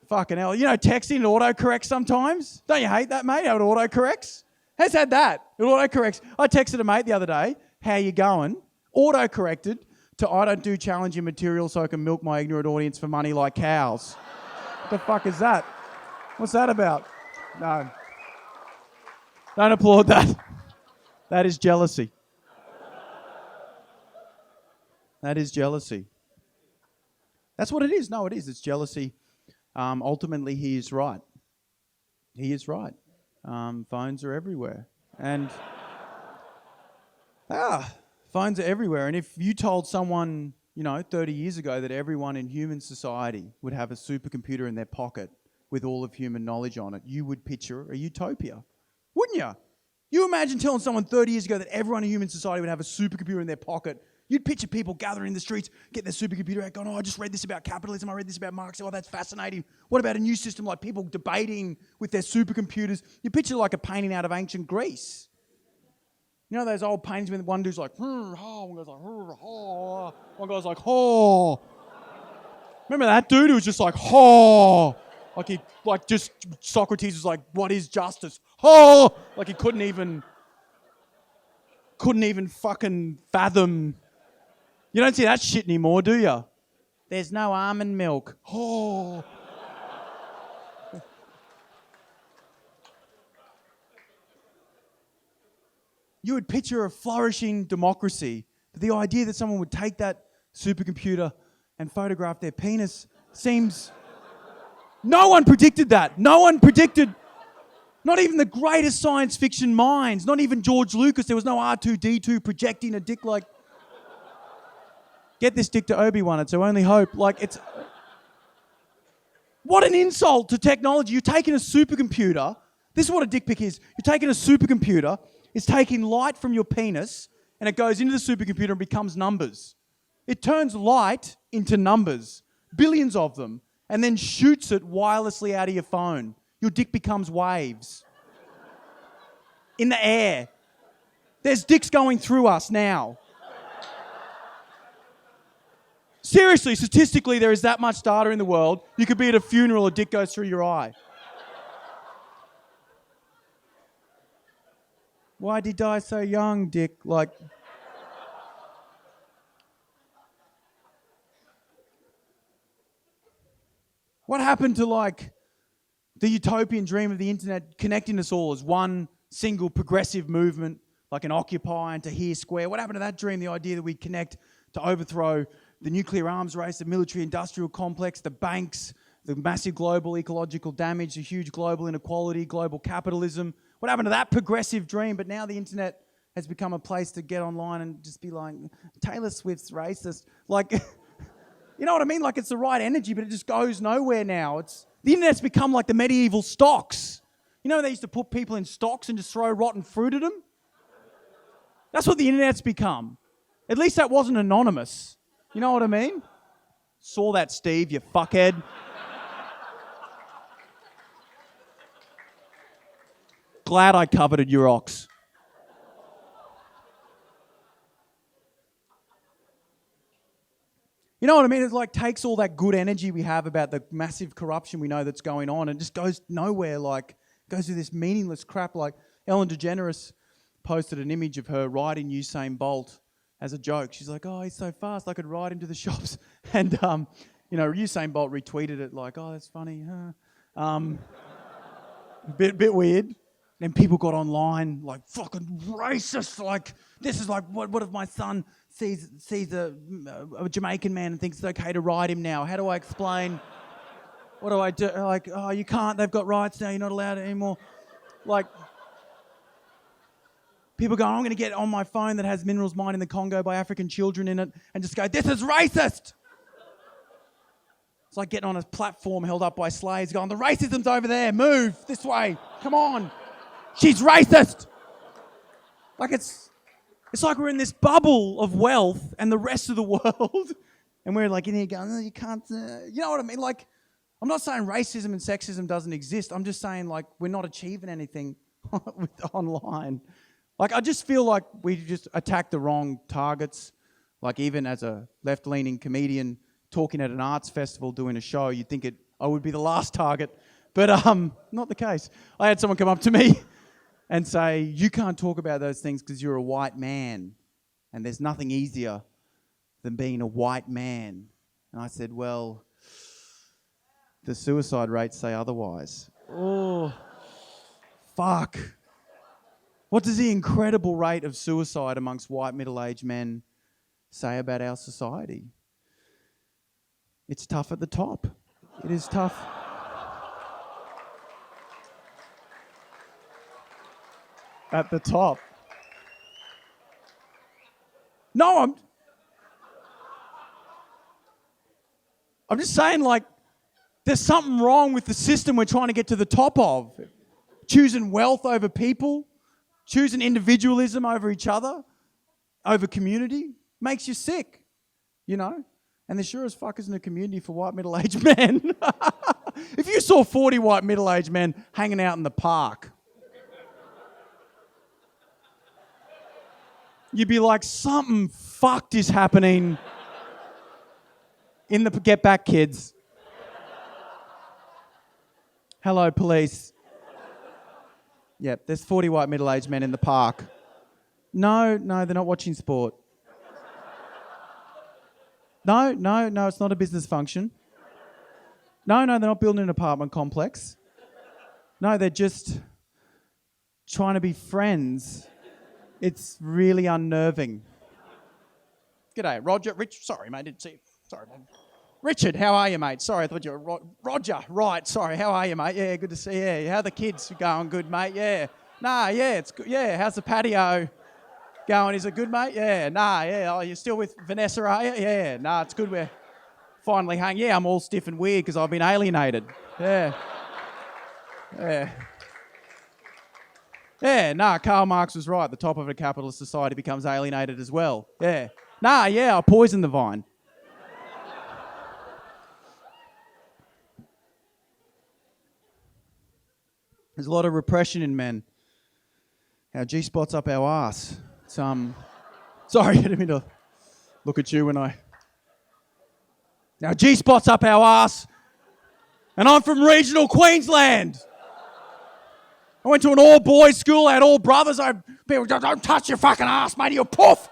Fucking hell. Texting it autocorrects sometimes. Don't you hate that, mate, how it autocorrects? Who's had that? It autocorrects. I texted a mate the other day, how you going? Autocorrected to I don't do challenging material so I can milk my ignorant audience for money like cows. What the fuck is that? What's that about? No. Don't applaud that. That is jealousy. That is jealousy. That's what it is. No, it is. It's jealousy. Ultimately, he is right. He is right. Phones are everywhere. And phones are everywhere. And if you told someone, 30 years ago that everyone in human society would have a supercomputer in their pocket with all of human knowledge on it, you would picture a utopia. Wouldn't you? You imagine telling someone 30 years ago that everyone in human society would have a supercomputer in their pocket. You'd picture people gathering in the streets, get their supercomputer out, going, I just read this about capitalism, I read this about Marx, that's fascinating. What about a new system like people debating with their supercomputers? You picture like a painting out of ancient Greece. Those old paintings when one dude's like, one guy's like, one guy's like, Remember that dude who was just like, Socrates was like, what is justice? Like he couldn't even fucking fathom. You don't see that shit anymore, do you? There's no almond milk. You would picture a flourishing democracy, but the idea that someone would take that supercomputer and photograph their penis seems... No one predicted that. No one predicted... Not even the greatest science fiction minds. Not even George Lucas. There was no R2-D2 projecting a dick like... Get this dick to Obi-Wan. It's our only hope. It's... What an insult to technology. You're taking a supercomputer. This is what a dick pic is. You're taking a supercomputer. It's taking light from your penis and it goes into the supercomputer and becomes numbers. It turns light into numbers. Billions of them. And then shoots it wirelessly out of your phone. Your dick becomes waves. In the air. There's dicks going through us now. Seriously, statistically, there is that much data in the world. You could be at a funeral, a dick goes through your eye. Why did he die so young, Dick? What happened to The utopian dream of the internet connecting us all as one single progressive movement, like an Occupy and Tahrir Square. What happened to that dream? The idea that we connect to overthrow the nuclear arms race, the military-industrial complex, the banks, the massive global ecological damage, the huge global inequality, global capitalism. What happened to that progressive dream? But now the internet has become a place to get online and just be like, Taylor Swift's racist. Like, you know what I mean? Like, it's the right energy, but it just goes nowhere now. The internet's become like the medieval stocks. You know, they used to put people in stocks and just throw rotten fruit at them? That's what the internet's become. At least that wasn't anonymous. You know what I mean? Saw that, Steve, you fuckhead. Glad I coveted your ox. You know what I mean? It like takes all that good energy we have about the massive corruption we know that's going on and just goes nowhere, like goes through this meaningless crap. Like Ellen DeGeneres posted an image of her riding Usain Bolt as a joke. She's like, oh, he's so fast, I could ride him to the shops. And, you know, Usain Bolt retweeted it like, oh, that's funny. Bit weird. Then people got online like, fucking racist. Like, this is like, what if my son sees a Jamaican man and thinks it's okay to ride him now? How do I explain? What do I do? Like, oh, you can't. They've got rights now. You're not allowed anymore. Like, people go, I'm going to get on my phone that has minerals mined in the Congo by African children in it and just go, this is racist. It's like getting on a platform held up by slaves going, the racism's over there. Move this way. Come on. She's racist. Like it's like we're in this bubble of wealth and the rest of the world. And we're like in here going, oh, you can't, you know what I mean? Like, I'm not saying racism and sexism doesn't exist. I'm just saying like we're not achieving anything with online. Like I just feel like we just attack the wrong targets. Like even as a left-leaning comedian talking at an arts festival doing a show, you'd think I would be the last target. But not the case. I had someone come up to me and say, you can't talk about those things because you're a white man. And there's nothing easier than being a white man. And I said, well, the suicide rates say otherwise. Oh, fuck. What does the incredible rate of suicide amongst white middle-aged men say about our society? It's tough at the top. It is tough. At the top. No, I'm just saying, like, there's something wrong with the system we're trying to get to the top of. Choosing wealth over people, choosing individualism over each other, over community, makes you sick, you know? And there sure as fuck isn't a community for white middle-aged men. If you saw 40 white middle-aged men hanging out in the park, you'd be like, something fucked is happening in the Get Back Kids. Hello, police. Yep, there's 40 white middle-aged men in the park. No, they're not watching sport. No, it's not a business function. No, they're not building an apartment complex. No, they're just trying to be friends. It's really unnerving. G'day, Roger. Sorry, mate, didn't see you. Sorry, mate. Richard, how are you, mate? Sorry, I thought you were Roger. Right, sorry, how are you, mate? Yeah, good to see you. Yeah, how are the kids going? Good, mate? Yeah. Nah, yeah, it's good. Yeah, how's the patio going? Is it good, mate? Yeah, nah, yeah. Oh, you're still with Vanessa, are you? Yeah, nah, it's good. We're finally hung. Yeah, I'm all stiff and weird because I've been alienated. Yeah. Yeah, nah, Karl Marx was right. The top of a capitalist society becomes alienated as well. Yeah. Nah, yeah, I poisoned the vine. There's a lot of repression in men. Our G-spot's up our arse. It's, sorry, I didn't mean to look at you when I... Now, G-spot's up our arse, and I'm from regional Queensland. I went to an all-boys school, I had all brothers. People, don't touch your fucking ass, mate, you'll poof.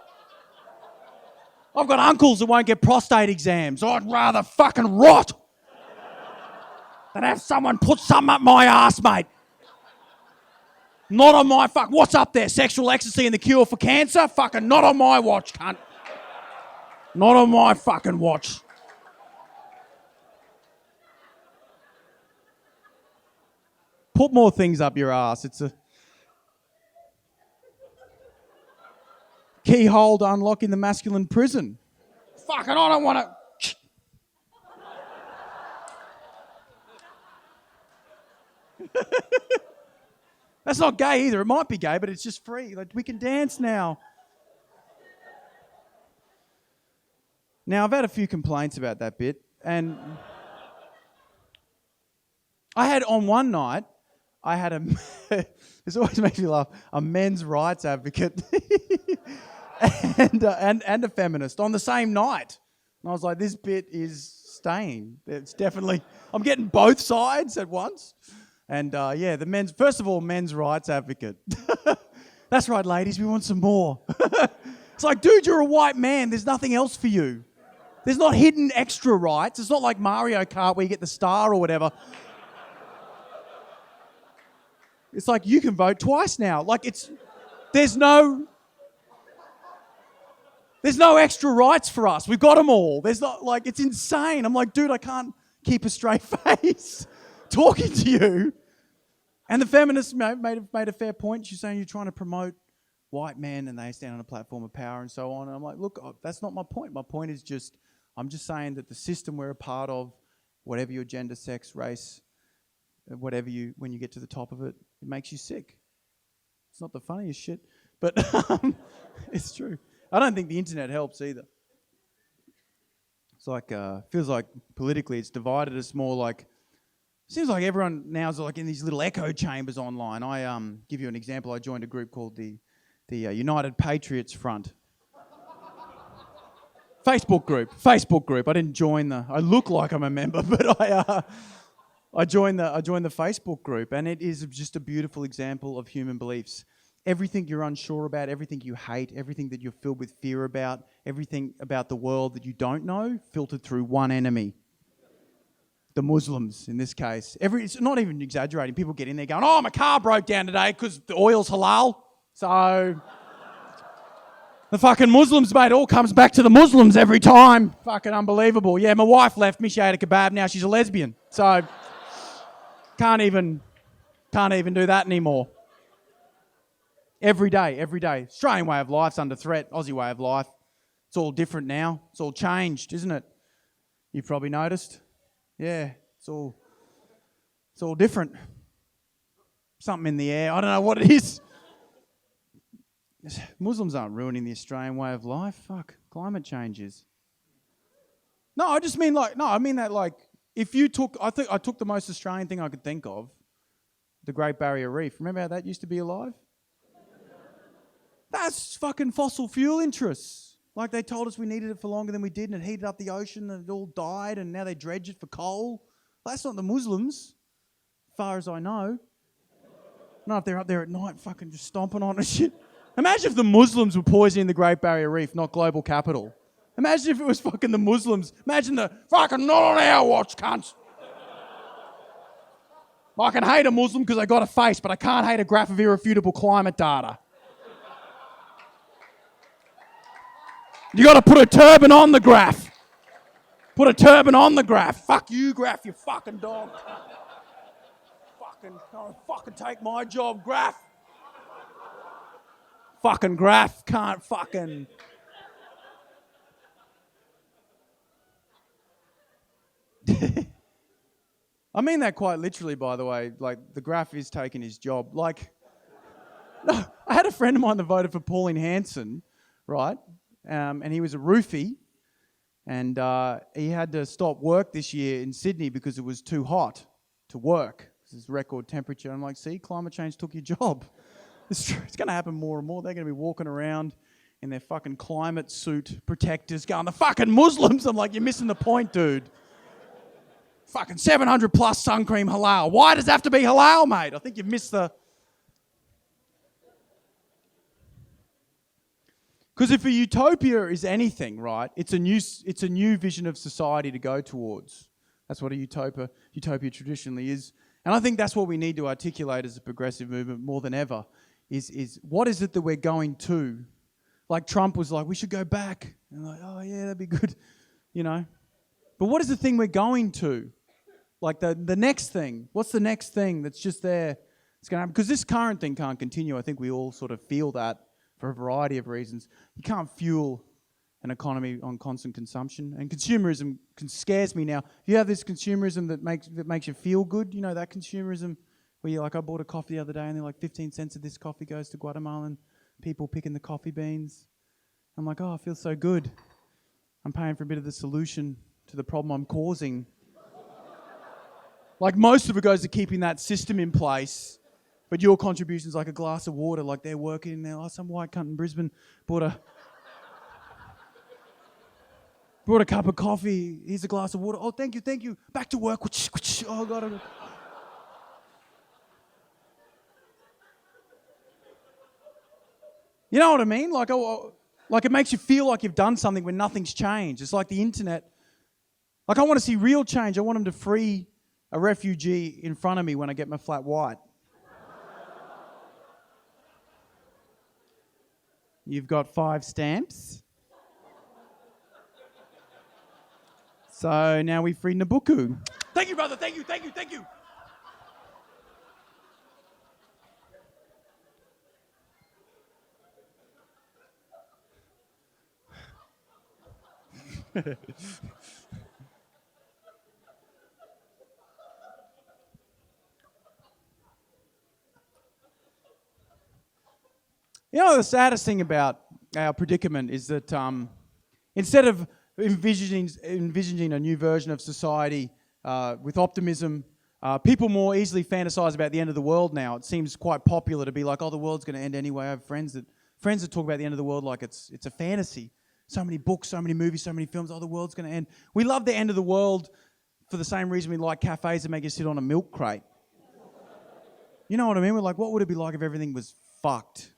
I've got uncles that won't get prostate exams. I'd rather fucking rot. Then have someone put something up my ass, mate. Not on my fuck. What's up there? Sexual ecstasy and the cure for cancer? Fucking not on my watch, cunt. Not on my fucking watch. Put more things up your ass. It's a keyhole to unlocking the masculine prison. Fucking, I don't want to. That's not gay either. It might be gay, but it's just free. Like, we can dance now. Now, I've had a few complaints about that bit, and I had on one night, I had a, this always makes me laugh, a men's rights advocate and a feminist on the same night. And I was like, this bit is staying. It's definitely, I'm getting both sides at once. And yeah, first of all, men's rights advocate. That's right, ladies, we want some more. It's like, dude, you're a white man. There's nothing else for you. There's not hidden extra rights. It's not like Mario Kart where you get the star or whatever. It's like, you can vote twice now. Like, there's no extra rights for us. We've got them all. There's not, like, it's insane. I'm like, dude, I can't keep a straight face talking to you. And the feminists made a fair point. She's saying you're trying to promote white men and they stand on a platform of power and so on. And I'm like, look, that's not my point. My point is I'm just saying that the system we're a part of, whatever your gender, sex, race, whatever when you get to the top of it, it makes you sick. It's not the funniest shit, but it's true. I don't think the internet helps either. It's like, feels like politically it's divided us more like, seems like everyone now is like in these little echo chambers online. I give you an example. I joined a group called the United Patriots Front. Facebook group. I didn't join I look like I'm a member, but I joined the Facebook group, and it is just a beautiful example of human beliefs. Everything you're unsure about, everything you hate, everything that you're filled with fear about, everything about the world that you don't know, filtered through one enemy. The Muslims, in this case. It's not even exaggerating. People get in there going, oh, my car broke down today because the oil's halal. So the fucking Muslims, mate, it all comes back to the Muslims every time. Fucking unbelievable. Yeah, my wife left me. She ate a kebab. Now she's a lesbian. So can't even do that anymore. Every day. Australian way of life's under threat. Aussie way of life. It's all different now. It's all changed, isn't it? You've probably noticed. Yeah, it's all different. Something in the air. I don't know what it is. Muslims aren't ruining the Australian way of life. Fuck, climate change is. No, I just mean I mean that like, if you took, I took the most Australian thing I could think of, the Great Barrier Reef. Remember how that used to be alive? That's fucking fossil fuel interests. Like, they told us we needed it for longer than we did, and it heated up the ocean, and it all died, and now they dredge it for coal. Well, that's not the Muslims, as far as I know. Not if they're up there at night fucking just stomping on and shit. Imagine if the Muslims were poisoning the Great Barrier Reef, not global capital. Imagine if it was fucking the Muslims. Imagine the fucking not on our watch, cunts. I can hate a Muslim because they got a face, but I can't hate a graph of irrefutable climate data. You got to put a turban on the graph. Put a turban on the graph. Fuck you, graph, you fucking dog. Fucking take my job, graph. Fucking graph can't fucking. I mean that quite literally, by the way. Like, the graph is taking his job. Like, no, I had a friend of mine that voted for Pauline Hanson, right? And he was a roofie, and he had to stop work this year in Sydney because it was too hot to work. It's record temperature. I'm like, see, climate change took your job. It's true. It's going to happen more and more. They're going to be walking around in their fucking climate suit protectors going, the fucking Muslims. I'm like, you're missing the point, dude. Fucking 700 plus sun cream halal. Why does it have to be halal, mate? I think you've missed the... Because if a utopia is anything, right, it's a new vision of society to go towards. That's what a utopia traditionally is. And I think that's what we need to articulate as a progressive movement more than ever, is what is it that we're going to? Like Trump was like, we should go back. And like, oh yeah, that'd be good, you know. But what is the thing we're going to? Like the next thing. What's the next thing that's just there? It's going to happen? Because this current thing can't continue. I think we all sort of feel that for a variety of reasons. You can't fuel an economy on constant consumption. And consumerism scares me now. You have this consumerism that makes you feel good. You know, that consumerism where you're like, I bought a coffee the other day and they're like 15 cents of this coffee goes to Guatemalan people picking the coffee beans. I'm like, oh, I feel so good. I'm paying for a bit of the solution to the problem I'm causing. Like most of it goes to keeping that system in place, but your contribution's like a glass of water, like they're working in there. Oh, some white cunt in Brisbane bought a cup of coffee. Here's a glass of water. Oh, thank you. Back to work. Oh, God. You know what I mean? Like it makes you feel like you've done something when nothing's changed. It's like the internet. Like I want to see real change. I want them to free a refugee in front of me when I get my flat white. You've got 5 stamps. So now we free Nabucco. Thank you, brother. Thank you. You know, the saddest thing about our predicament is that instead of envisioning a new version of society with optimism, people more easily fantasize about the end of the world now. It seems quite popular to be like, oh, the world's going to end anyway. I have friends that talk about the end of the world like it's a fantasy. So many books, so many movies, so many films. Oh, the world's going to end. We love the end of the world for the same reason we like cafes that make you sit on a milk crate. You know what I mean? We're like, what would it be like if everything was fucked?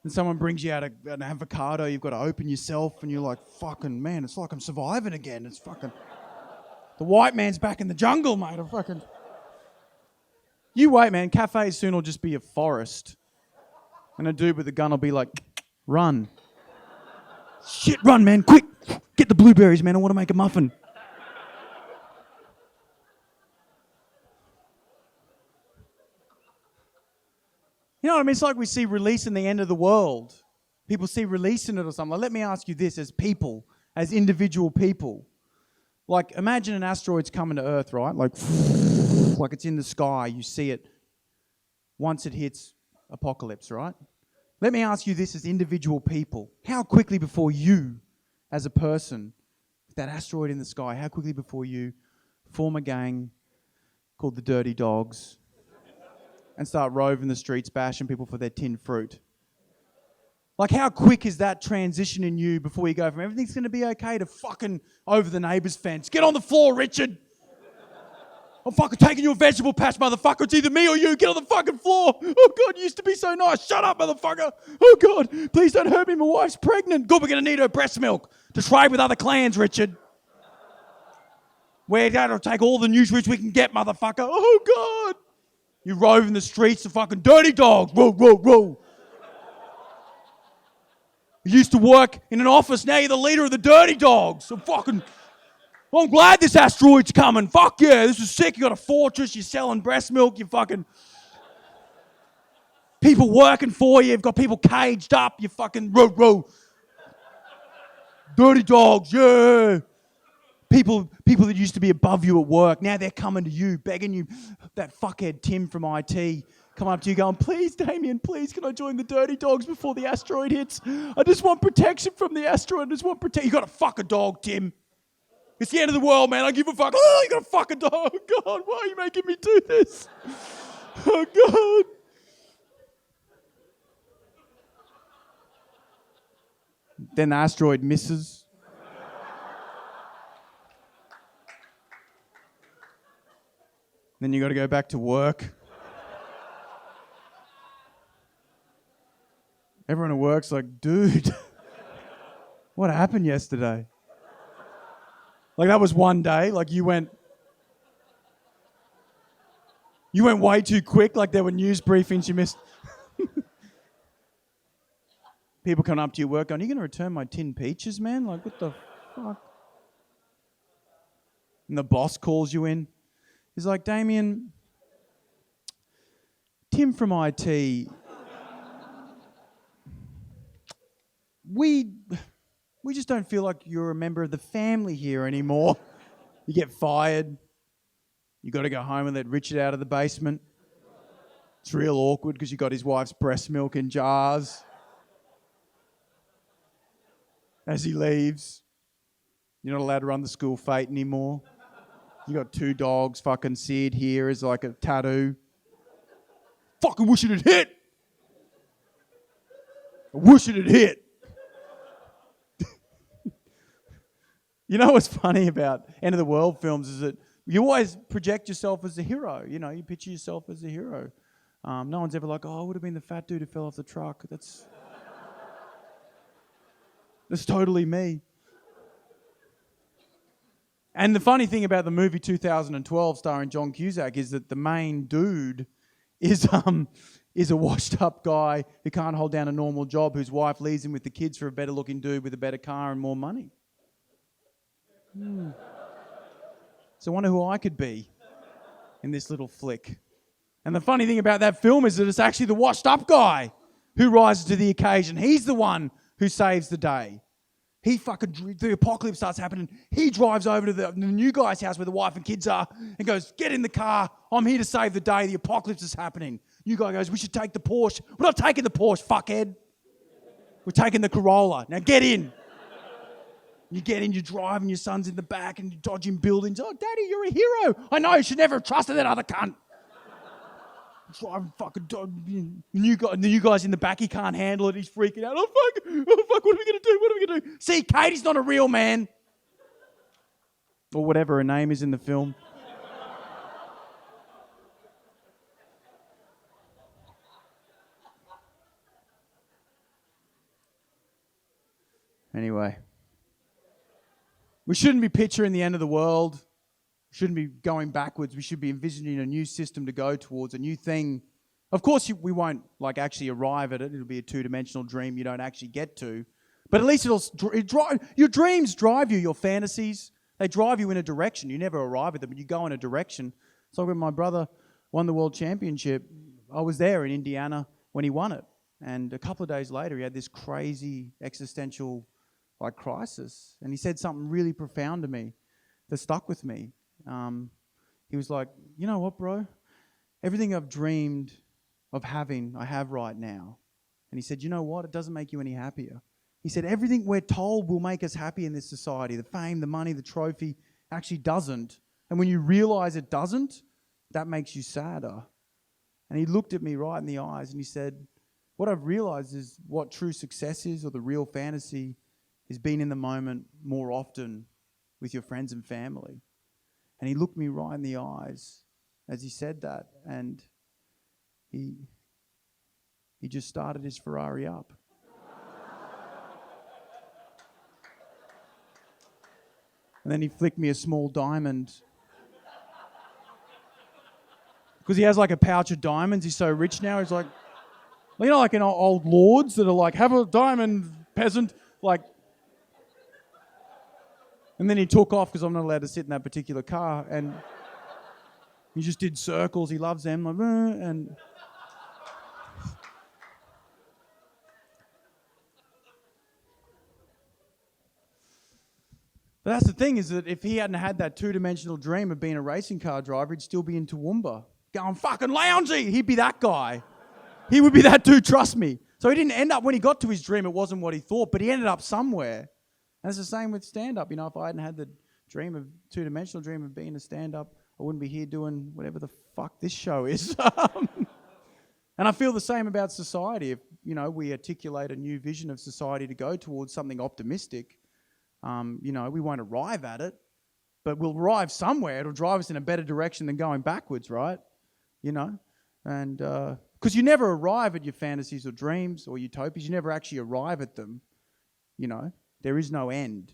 And someone brings you out an avocado, you've got to open yourself, and you're like, fucking, man, it's like I'm surviving again. It's fucking... The white man's back in the jungle, mate. I'm fucking... You wait, man. Cafes soon will just be a forest. And a dude with a gun will be like, run. Shit, run, man, quick. Get the blueberries, man. I want to make a muffin. You know what I mean? It's like we see release in the end of the world. People see release in it or something. Like, let me ask you this as people, as individual people. Like, imagine an asteroid's coming to Earth, right? Like it's in the sky. You see it once it hits apocalypse, right? Let me ask you this as individual people. How quickly before you, as a person, with that asteroid in the sky, how quickly before you form a gang called the Dirty Dogs and start roving the streets, bashing people for their tinned fruit? Like, how quick is that transition in you before you go from everything's going to be okay to fucking over the neighbour's fence? Get on the floor, Richard! I'm fucking taking your vegetable patch, motherfucker. It's either me or you. Get on the fucking floor. Oh, God, you used to be so nice. Shut up, motherfucker. Oh, God, please don't hurt me. My wife's pregnant. Good, we're going to need her breast milk to trade with other clans, Richard. We're going to take all the nutrients we can get, motherfucker. Oh, God. You rove in the streets of fucking dirty dogs. Whoa, whoa, whoa. You used to work in an office. Now you're the leader of the dirty dogs. I'm glad this asteroid's coming. Fuck yeah, this is sick. You got a fortress. You're selling breast milk. You fucking... People working for you. You've got people caged up. You fucking... Row. Dirty dogs, yeah. People that used to be above you at work, now they're coming to you, begging you. That fuckhead Tim from IT coming up to you going, please, Damien, please, can I join the Dirty Dogs before the asteroid hits? I just want protection from the asteroid. I just want protection. You got to fuck a dog, Tim. It's the end of the world, man. I give a fuck. Oh, you got to fuck a dog. Oh, God, why are you making me do this? Oh, God. Then the asteroid misses. Then you got to go back to work. Everyone at work's like, dude, What happened yesterday? Like that was one day, like you went way too quick, like there were news briefings you missed. People come up to your work going, "Are you going to return my tin peaches, man? Like, what the fuck?" And the boss calls you in. He's like, "Damien, Tim from IT, we just don't feel like you're a member of the family here anymore." You get fired. You got to go home and let Richard out of the basement. It's real awkward because you got his wife's breast milk in jars. As he leaves, you're not allowed to run the school fete anymore. You got 2 dogs, fucking Sid here is like a tattoo. Fucking wish it had hit. I wish it had hit. You know what's funny about end of the world films is that you always project yourself as a hero. You know, you picture yourself as a hero. No one's ever like, "Oh, I would have been the fat dude who fell off the truck." That's totally me. And the funny thing about the movie 2012 starring John Cusack is that the main dude is a washed up guy who can't hold down a normal job, whose wife leaves him with the kids for a better looking dude with a better car and more money. So I wonder who I could be in this little flick. And the funny thing about that film is that it's actually the washed up guy who rises to the occasion. He's the one who saves the day. The apocalypse starts happening. He drives over to the new guy's house where the wife and kids are and goes, "Get in the car. I'm here to save the day. The apocalypse is happening." New guy goes, "We should take the Porsche." "We're not taking the Porsche, fuckhead. We're taking the Corolla. Now get in." You get in, you drive, and your son's in the back and you're dodging buildings. "Oh, Daddy, you're a hero." "I know, you should never have trusted that other cunt." Driving fucking the new guy's in the back, he can't handle it, he's freaking out. Oh fuck, what are we gonna do? What are we gonna do? See, Katie's not a real man. Or whatever her name is in the film. Anyway. We shouldn't be picturing the end of the world. Shouldn't be going backwards. We should be envisioning a new system to go towards, a new thing. Of course, we won't actually arrive at it. It'll be a 2-dimensional dream you don't actually get to. But at least your dreams drive you, your fantasies. They drive you in a direction. You never arrive at them, but you go in a direction. So when my brother won the world championship, I was there in Indiana when he won it. And a couple of days later, he had this crazy existential crisis. And he said something really profound to me that stuck with me. He was like, "You know what, bro? Everything I've dreamed of having, I have right now." And he said, "You know what? It doesn't make you any happier." He said, "Everything we're told will make us happy in this society, the fame, the money, the trophy, actually doesn't. And when you realize it doesn't, that makes you sadder." And he looked at me right in the eyes and he said, "What I've realized is what true success is, or the real fantasy, is being in the moment more often with your friends and family." And he looked me right in the eyes as he said that, and he just started his Ferrari up. And then he flicked me a small diamond. Because he has like a pouch of diamonds, he's so rich now, he's like, you know, like in old lords that are like, "Have a diamond, peasant," like. And then he took off because I'm not allowed to sit in that particular car. And he just did circles. He loves them. Like, and but that's the thing, is that if he hadn't had that 2-dimensional dream of being a racing car driver, he'd still be in Toowoomba going fucking loungy. He'd be that guy. He would be that dude, trust me. So he didn't end up, when he got to his dream, it wasn't what he thought, but he ended up somewhere. And it's the same with stand-up. You know, if I hadn't had the 2-dimensional dream of being a stand-up, I wouldn't be here doing whatever the fuck this show is. And I feel the same about society. If, you know, we articulate a new vision of society to go towards something optimistic, you know, we won't arrive at it, but we'll arrive somewhere. It'll drive us in a better direction than going backwards, right? You know? And because you never arrive at your fantasies or dreams or utopias. You never actually arrive at them, you know? There is no end.